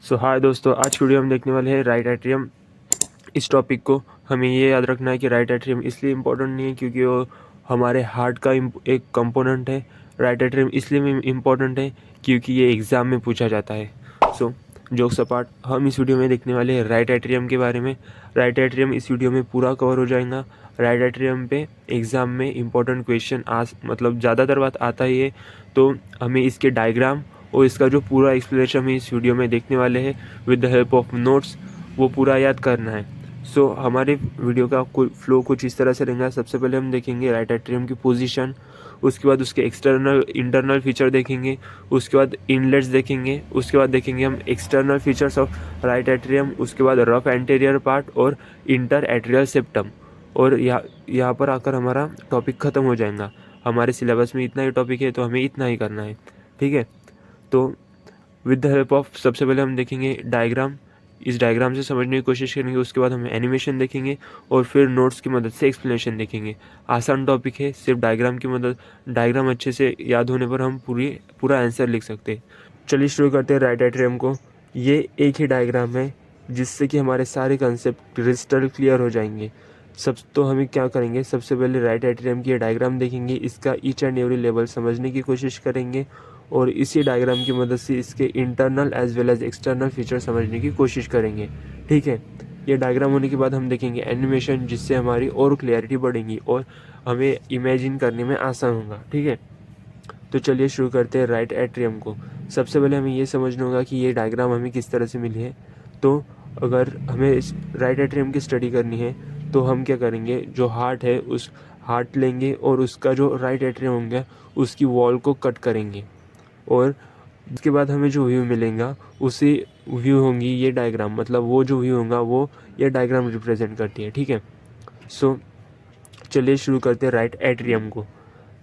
सो हाय दोस्तों, आज की वीडियो हम देखने वाले हैं राइट एट्रियम। इस टॉपिक को हमें ये याद रखना है कि राइट एट्रियम इसलिए इम्पोर्टेंट नहीं है क्योंकि वो हमारे हार्ट का एक कंपोनेंट है। राइट एट्रियम इसलिए इम्पोर्टेंट है क्योंकि ये एग्ज़ाम में पूछा जाता है। सो जोक्स अपार्ट, हम इस वीडियो में देखने वाले हैं राइट एट्रियम के बारे में। राइट एट्रियम इस वीडियो में पूरा कवर हो जाएगा। राइट एट्रियम पे एग्ज़ाम में इंपॉर्टेंट क्वेश्चन मतलब ज़्यादातर बात आता ही है, तो हमें इसके डायग्राम और इसका जो पूरा एक्सप्लेनेशन हम इस वीडियो में देखने वाले हैं with the help of notes, वो पूरा याद करना है। सो हमारे वीडियो का फ्लो कुछ इस तरह से रहेगा। सबसे पहले हम देखेंगे राइट एट्रियम की पोजीशन, उसके बाद उसके एक्सटर्नल इंटरनल फीचर देखेंगे, उसके बाद इनलेट्स देखेंगे, उसके बाद देखेंगे हम external features of right atrium, उसके बाद रफ एंटीरियर पार्ट और इंटर एट्रियल सेप्टम। और यहाँ पर आकर हमारा टॉपिक ख़त्म हो जाएगा। हमारे सिलेबस में इतना ही टॉपिक है तो हमें इतना ही करना है, ठीक है। तो विद द हेल्प ऑफ सबसे पहले हम देखेंगे डायग्राम। इस डायग्राम से समझने की कोशिश करेंगे, उसके बाद हम एनिमेशन देखेंगे और फिर नोट्स की मदद से एक्सप्लेनेशन देखेंगे। आसान टॉपिक है, सिर्फ डायग्राम की मदद, डायग्राम अच्छे से याद होने पर हम पूरा आंसर लिख सकते हैं। चलिए शुरू करते हैं राइट एट्रियम को। ये एक ही डायग्राम है जिससे कि हमारे सारे कंसेप्ट क्रिस्टल क्लियर हो जाएंगे। तो हमें क्या करेंगे, सबसे पहले राइट एट्रियम की डायग्राम देखेंगे, इसका ईच एंड एवरी लेवल समझने की कोशिश करेंगे और इसी डायग्राम की मदद से इसके internal as well as external feature समझने की कोशिश करेंगे, ठीक है। ये डायग्राम होने के बाद हम देखेंगे एनिमेशन, जिससे हमारी और क्लियरिटी बढ़ेगी और हमें इमेजिन करने में आसान होगा, ठीक है। तो चलिए शुरू करते हैं राइट एट्रियम को। सबसे पहले हमें ये समझना होगा कि ये डायग्राम हमें किस तरह से मिली है। तो अगर हमें इस राइट एट्रियम की स्टडी करनी है तो हम क्या करेंगे, जो हार्ट है उस हार्ट लेंगे और उसका जो राइट एट्रियम होंगे उसकी वॉल को कट करेंगे और उसके बाद हमें जो व्यू मिलेगा उसी व्यू होंगी ये डायग्राम, मतलब वो जो व्यू होगा वो ये डायग्राम रिप्रेजेंट करती है, ठीक है। सो चलिए शुरू करते हैं राइट एट्रियम को।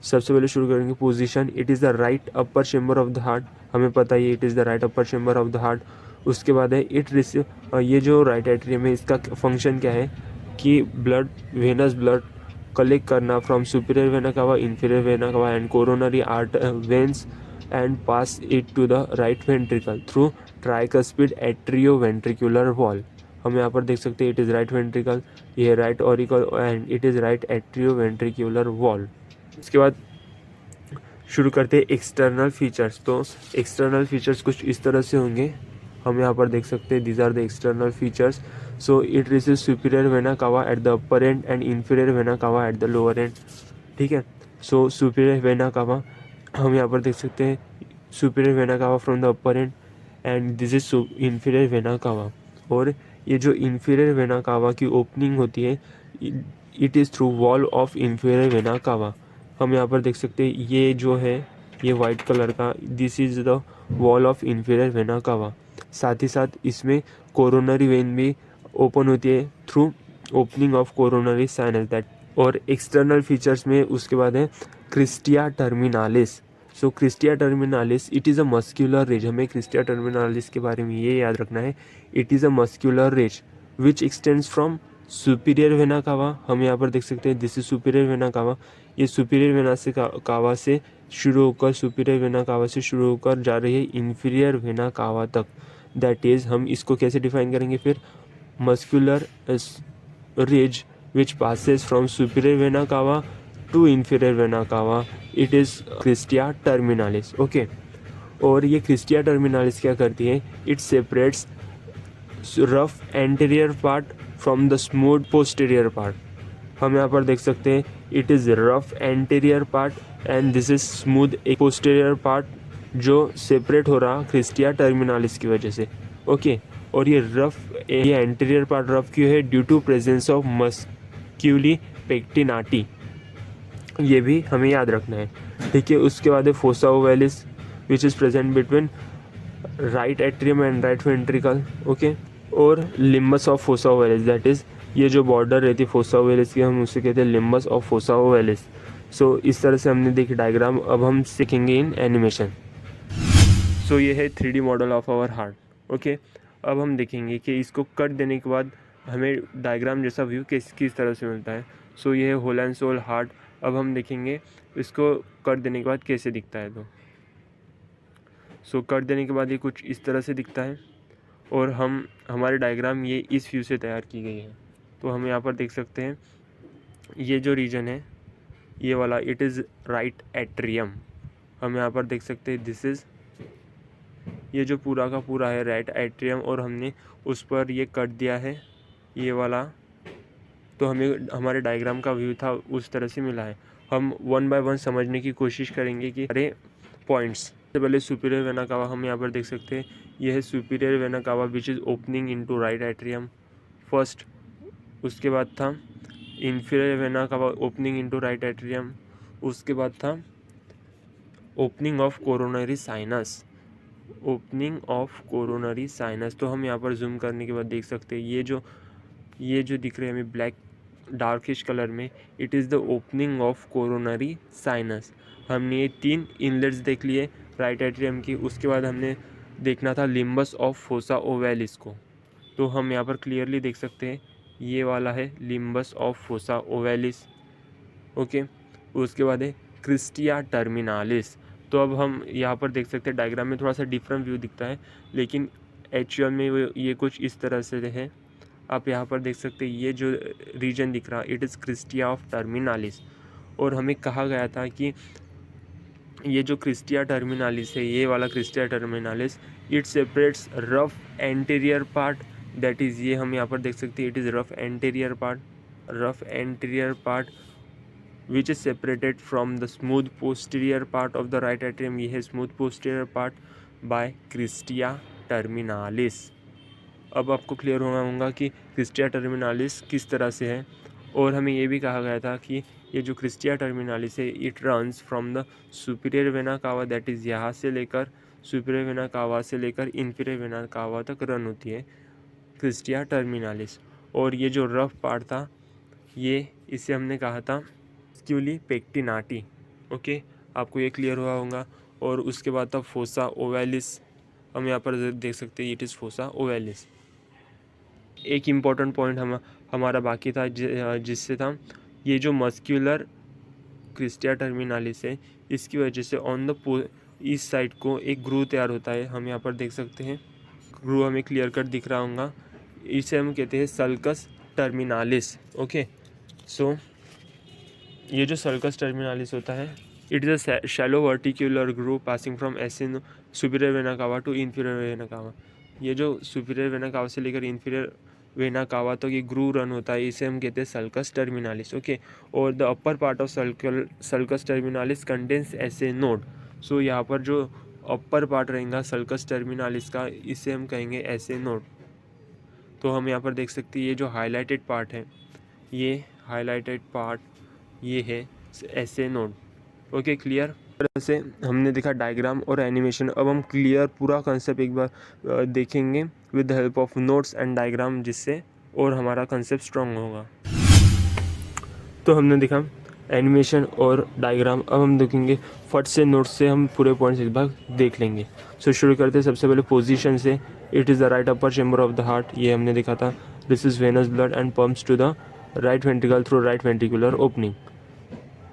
सबसे पहले शुरू करेंगे position. It is the right upper chamber of the heart, हमें पता है it is the right upper chamber of the heart. उसके बाद है इट रिसीव, ये जो राइट एट्रियम है इसका फंक्शन क्या है कि ब्लड, वेनस ब्लड कलेक्ट करना from superior vena cava, inferior vena cava and coronary art veins and pass it to the right ventricle through tricuspid atrioventricular valve. हम यहाँ पर देख सकते हैं इट इज़ राइट वेंट्रिकल, ये right auricle and it is right atrioventricular valve. इसके बाद शुरू करते हैं एक्सटर्नल फीचर्स। तो एक्सटर्नल फीचर्स कुछ इस तरह से होंगे, हम यहाँ पर देख सकते हैं these are the external features. So it receive superior vena cava at the upper end and inferior vena cava at the lower end, ठीक है। सो सुपीरियर वेना कावा हम यहाँ पर देख सकते हैं सुपीरियर वेना कावा from the upper end and this is inferior vena cava. और ये जो इंफीरियर वेना कावा की ओपनिंग होती है it is through wall of inferior vena cava. हम यहाँ पर देख सकते हैं ये जो है ये वाइट कलर का, this is the wall of inferior vena कावा। साथ ही साथ इसमें कोरोनरी वेन भी ओपन होती है through opening of coronary sinus that. और एक्सटर्नल फीचर्स में उसके बाद है crista terminalis. So crista terminalis it is a muscular ridge, हमें क्रिस्टिया टर्मिनालिस के बारे में ये याद रखना है। It is a muscular ridge which extends from superior vena cava. हम यहाँ पर देख सकते हैं this is superior vena cava. ये सुपीरियर वेना से कावा से शुरू होकर सुपीरियर वेना कावा से शुरू होकर जा रही है इंफीरियर वेना कावा तक। दैट इज़, हम इसको कैसे डिफाइन करेंगे फिर, muscular ridge which passes from superior vena cava to inferior vena cava, it is crista terminalis, okay. और ये क्रिस्टिया टर्मिनालिस क्या करती है, it separates rough anterior part from the smooth posterior part. हम यहाँ पर देख सकते हैं it is rough anterior part and this is smooth posterior part, जो सेपरेट हो रहा क्रिस्टिया टर्मिनालिस की वजह से, ओके। और ये एंटीरियर पार्ट रफ क्यों है, ड्यू टू प्रेजेंस ऑफ मस्क्यूली पेक्टिनाटी, ये भी हमें याद रखना है, ठीक है। उसके बाद है fossa ovalis which is present between right atrium and right ventricle, okay. और limbus of fossa ovalis, that is ये जो बॉर्डर रहती है फोसा ओवैलिस की, हम उसे कहते हैं लिम्बस ऑफ फोसा ओवैलिस। सो इस तरह से हमने देखी डायग्राम। अब हम सीखेंगे इन एनिमेशन। सो ये है 3D model of our heart, okay. अब हम देखेंगे कि इसको कट देने के बाद हमें डायग्राम जैसा व्यू किस तरह से मिलता है। सो ये है होल एंड सोल हार्ट। अब हम देखेंगे इसको कट देने के बाद कैसे दिखता है। तो सो कट देने के बाद ये कुछ इस तरह से दिखता है और हमारे डायग्राम ये इस व्यू से तैयार की गई है। तो हम यहाँ पर देख सकते हैं ये जो रीजन है ये वाला, इट इज़ राइट एट्रियम। हम यहाँ पर देख सकते हैं दिस इज़, ये जो पूरा का पूरा है राइट एट्रियम, और हमने उस पर ये कट दिया है ये वाला। तो हमें हमारे डायग्राम का व्यू था उस तरह से मिला है। हम वन बाय वन समझने की कोशिश करेंगे कि अरे पॉइंट्स। सबसे पहले सुपीरियर वेना कावा हम यहाँ पर देख सकते हैं, यह है सुपीरियर वेना कावा which is opening into right atrium first. उसके बाद था इन्फीरियर वेना कावा ओपनिंग इनटू राइट एट्रियम। उसके बाद था opening of coronary sinus, opening of coronary sinus. तो हम यहाँ पर जूम करने के बाद देख सकते हैं ये जो दिख रहे हैं हमें ब्लैक डार्किश कलर में, it is the opening of coronary sinus. हमने ये 3 इनलेट्स देख लिए राइट एट्रियम की। उसके बाद हमने देखना था लिम्बस ऑफ फोसा ओवैलिस को। तो हम यहाँ पर क्लियरली देख सकते हैं ये वाला है लिम्बस ऑफ फोसा ओवैलिस, ओके। उसके बाद है क्रिस्टिया टर्मिनालिस। तो अब हम यहाँ पर देख सकते हैं डायग्राम में थोड़ा सा डिफरेंट व्यू दिखता है, लेकिन एक्चुअल में ये कुछ इस तरह से है। आप यहाँ पर देख सकते हैं ये जो रीजन दिख रहा है it is Chrystia of terminalis. और हमें कहा गया था कि ये जो क्रिस्टिया टर्मिनालिस है, ये वाला crista terminalis, it separates rough anterior part, that is ये हम यहाँ पर देख सकते हैं it is rough anterior part which is separated from the smooth posterior part of the right atrium। ये है smooth posterior part by crista terminalis. अब आपको क्लियर होगा कि क्रिस्टिया टर्मिनालिस किस तरह से है। और हमें ये भी कहा गया था कि ये जो क्रिस्टिया टर्मिनालिस है it runs from the superior vena कावा, दैट इज़ यहाँ से लेकर सुपीरियर वेना कावा से लेकर इन्फीरियर वेना कावा तक रन होती है क्रिस्टिया टर्मिनालिस। और ये जो रफ पार्ट था ये इसे हमने कहा था स्क्यूली पेक्टिनाटी, ओके। आपको ये क्लियर हुआ होगा। और उसके बाद था फोसा ओवैलिस, हम यहाँ पर देख सकते हैं इट इज़ फोसा ओवैलिस। एक इम्पॉर्टेंट पॉइंट हमारा बाकी था जिससे था ये जो मस्क्यूलर क्रिस्टिया टर्मिनालिस है इसकी वजह से ऑन द इस साइड को एक ग्रू तैयार होता है। हम यहाँ पर देख सकते हैं ग्रू हमें क्लियर कट दिख रहा होगा, इसे हम कहते हैं सल्कस टर्मिनालिस, ओके। सो ये जो सल्कस टर्मिनालिस होता है it is a shallow vertical groove passing from एसिन superior vena cava to inferior vena cava. ये जो सुपीरियर वेना कावा से लेकर इन्फीरियर वेना कावा तो ये ग्रूव रन होता है, इसे हम कहते हैं सल्कस टर्मिनालिस, ओके। और the upper part of sulcus terminalis contains SA node. सो यहाँ पर जो अपर पार्ट रहेगा सल्कस टर्मिनालिस का इसे हम कहेंगे एसे नोड। तो हम यहाँ पर देख सकते हैं ये जो हाईलाइटेड पार्ट है, ये हाईलाइटेड पार्ट ये है ऐसे नोड, ओके। क्लियर तरह से हमने देखा डायग्राम और एनिमेशन। अब हम क्लियर पूरा कंसेप्ट एक बार देखेंगे with the help of notes and diagram, जिससे और हमारा कंसेप्ट स्ट्रॉन्ग होगा। तो हमने देखा एनिमेशन और डायग्राम, अब हम देखेंगे फट से नोट्स से हम पूरे पॉइंट्स एक बार देख लेंगे। सो शुरू करते हैं सबसे पहले पोजीशन से। It is the right upper chamber of the heart, ये हमने देखा था। This is venous blood and pumps to the right ventricle through right ventricular opening,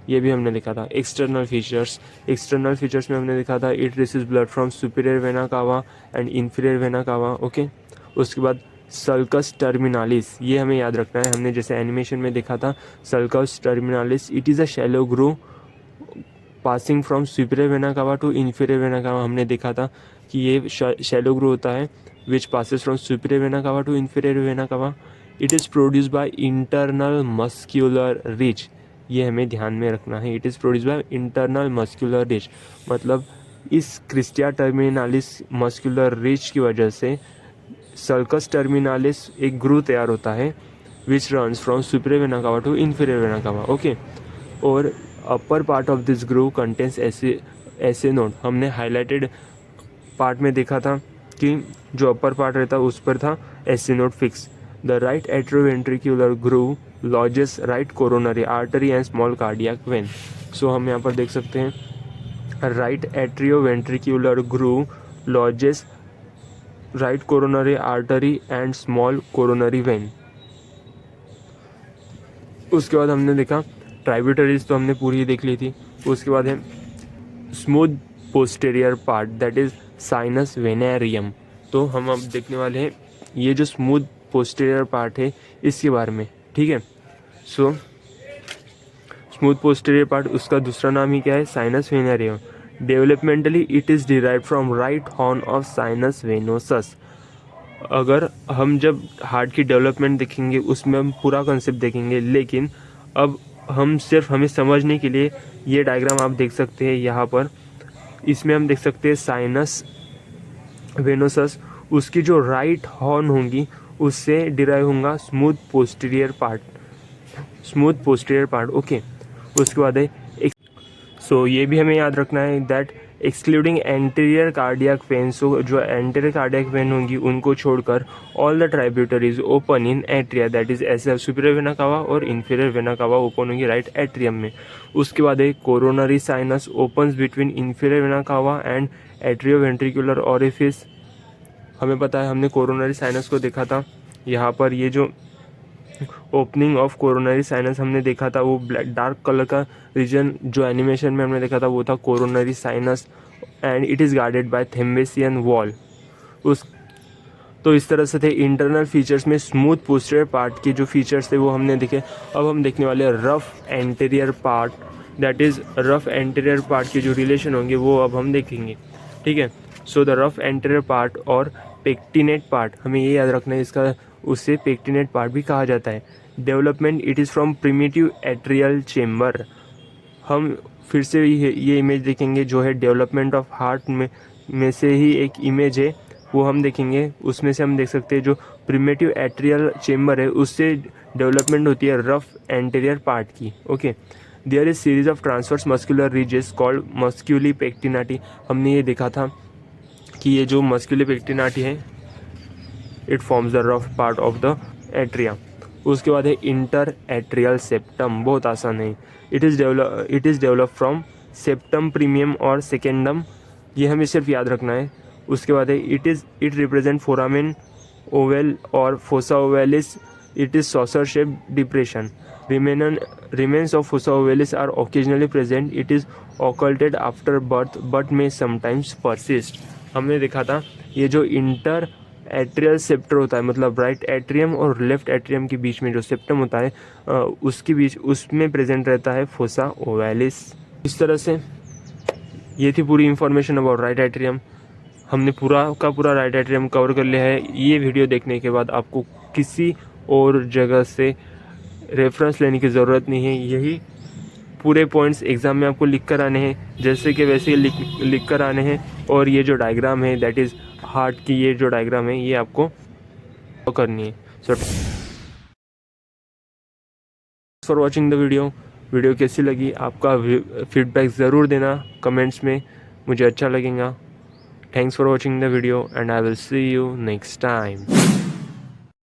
ये भी हमने देखा था। एक्सटर्नल फीचर्स में हमने देखा था it receives blood from superior vena cava and inferior vena cava, okay. उसके बाद सल्कस टर्मिनालिस, ये हमें याद रखना है, हमने जैसे एनिमेशन में देखा था sulcus terminalis it is a shallow groove passing from superior vena cava to inferior vena cava. हमने देखा था कि ये शैलो ग्रूव होता है which passes from superior vena cava to inferior vena cava. It is produced by internal muscular ridge, ये हमें ध्यान में रखना है। It is produced by internal muscular ridge, मतलब इस क्रिस्टिया टर्मिनालिस मस्क्यूलर रिच की वजह से सल्कस टर्मिनालिस एक ग्रूव तैयार होता है which runs from superior vena cava to inferior vena cava, okay. और upper part of this groove contains SA node, हमने हाईलाइटेड पार्ट में देखा था कि जो अपर पार्ट रहता उस पर था SA node fix. The right atrioventricular groove lodges right coronary artery and small cardiac vein. So हम यहाँ पर देख सकते हैं right atrioventricular groove lodges right coronary artery and small coronary vein. उसके बाद हमने देखा ट्राइब्यूटरीज, तो हमने पूरी देख ली थी। उसके बाद है smooth posterior part, that is sinus venarum. तो हम अब देखने वाले हैं ये जो स्मूथ पोस्टीरियर पार्ट है इसके बारे में, ठीक है। सो स्मूथ पोस्टीरियर पार्ट, उसका दूसरा नाम ही क्या है, sinus venarum. Developmentally it is derived from right horn of sinus venosus. अगर हम जब हार्ट की डेवलपमेंट देखेंगे उसमें हम पूरा कंसेप्ट देखेंगे, लेकिन अब हम सिर्फ हमें समझने के लिए ये डायग्राम आप देख सकते हैं यहाँ पर। इसमें हम देख सकते हैं साइनस वेनोसस, उसकी जो राइट हॉर्न होंगी उससे डिराइव होगा स्मूथ पोस्टीरियर पार्ट, ओके। उसके बाद है सो ये भी हमें याद रखना है that excluding anterior cardiac vein, so जो एंटीरियर कार्डियक वेन होंगी उनको छोड़कर all the tributaries open in atria, that is ऐसे सुपीरियर वेना कावा और इन्फीरियर वेना कावा ओपन होंगी राइट एट्रियम में। उसके बाद है coronary sinus opens between inferior vena cava and atrioventricular orifice. हमें पता है, हमने कोरोनरी साइनस को देखा था, यहाँ पर ये जो ओपनिंग ऑफ कोरोनरी साइनस हमने देखा था, वो डार्क कलर का रीजन जो एनिमेशन में हमने देखा था वो था coronary sinus and it is guarded by thebesian valve. तो इस तरह से थे इंटरनल फीचर्स में स्मूथ पोस्टीरियर पार्ट के जो फीचर्स थे वो हमने देखे। अब हम देखने वाले हैं rough anterior part, that is rough anterior part के जो रिलेशन होंगे वो अब हम देखेंगे, ठीक है। So the rough anterior part और पेक्टिनेट पार्ट, हमें ये याद रखना है इसका, उससे पेक्टिनेट पार्ट भी कहा जाता है। Development it is from primitive atrial chamber. हम फिर से ये इमेज देखेंगे जो है डेवलपमेंट ऑफ हार्ट में से ही एक इमेज है, वो हम देखेंगे। उसमें से हम देख सकते हैं जो प्रिमिटिव एट्रियल चेम्बर है उससे डेवलपमेंट होती है रफ एंटीरियर पार्ट की, okay. There is series of transverse muscular ridges called musculi pectinati. हमने ये देखा था कि ये जो मस्क्यूली पेक्टिनाटी है it forms the rough part of the atria. उसके बाद है इंटर एट्रियल सेप्टम, बहुत आसान है। It is develop from septum premium और सेकेंडम, ये हमें सिर्फ याद रखना है। उसके बाद है इट रिप्रेजेंट फोरामेन ओवेल और fossa ovalis, it is saucer shape depression. Remains of fossa ovalis are occasionally present. It is occulted after birth but may sometimes persist. हमने देखा था ये जो इंटर एट्रियल सेप्टर होता है, मतलब राइट एट्रियम और लेफ्ट एट्रियम के बीच में जो सेप्टम होता है उसके बीच उसमें प्रेजेंट रहता है फोसा ओवेलिस। इस तरह से ये थी पूरी इन्फॉर्मेशन अबाउट राइट एट्रियम। हमने पूरा का पूरा राइट एट्रियम कवर कर लिया है। ये वीडियो देखने के बाद आपको किसी और जगह से रेफरेंस लेने की ज़रूरत नहीं है, यही पूरे पॉइंट्स एग्ज़ाम में आपको लिख कर आने हैं, जैसे कि वैसे ही लिख कर आने हैं। और ये जो डायग्राम है दैट इज़ हार्ट की, ये जो डायग्राम है ये आपको करनी है। So for watching the video कैसी लगी, आपका फीडबैक ज़रूर देना कमेंट्स में, मुझे अच्छा लगेगा। Thanks for watching the video and I will see you next time.